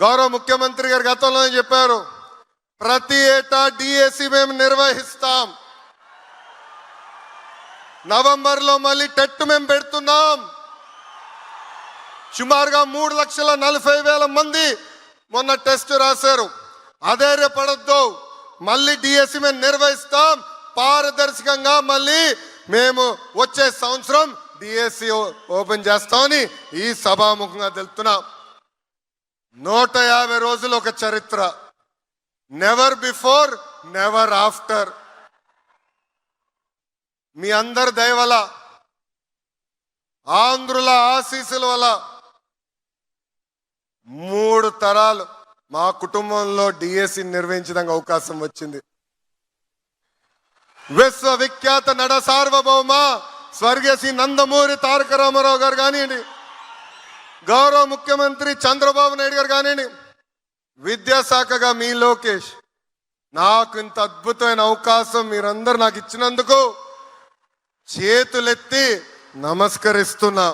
గౌరవ ముఖ్యమంత్రి గారు గతంలో చెప్పారు, ప్రతి ఏటా డిఎస్సి మేము నిర్వహిస్తాం. నవంబర్లో మళ్ళీ టెట్ మేము పెడుతున్నాం. సుమారుగా 3,40,000 మంది మొన్న టెస్ట్ రాశారు. అధైర్యపడద్దు, మళ్ళీ డిఎస్సి మేము నిర్వహిస్తాం. పారదర్శకంగా మళ్ళీ మేము వచ్చే సంవత్సరం డిఎస్సి ఓపెన్ చేస్తామని ఈ సభాముఖంగా తెలుపుతున్నాం. 150 రోజులు ఒక చరిత్ర. Never before never after. మీ అందరి దయ వల్ల, ఆంధ్రుల ఆశీస్సుల వల్ల 3 తరాలు మా కుటుంబంలో డిఎస్సి నిర్వహించడానికి అవకాశం వచ్చింది. విశ్వవిఖ్యాత నట సార్వభౌమ స్వర్గీయ శ్రీ నందమూరి తారక రామారావు గారు కానివ్వండి, గౌరవ ముఖ్యమంత్రి చంద్రబాబు నాయుడు గారు కానివ్వండి, విద్యాశాఖగా మీ లోకేష్, నాకు ఇంత అద్భుతమైన అవకాశం మీరందరూ నాకు ఇచ్చినందుకు చేతులెత్తి నమస్కరిస్తున్నా.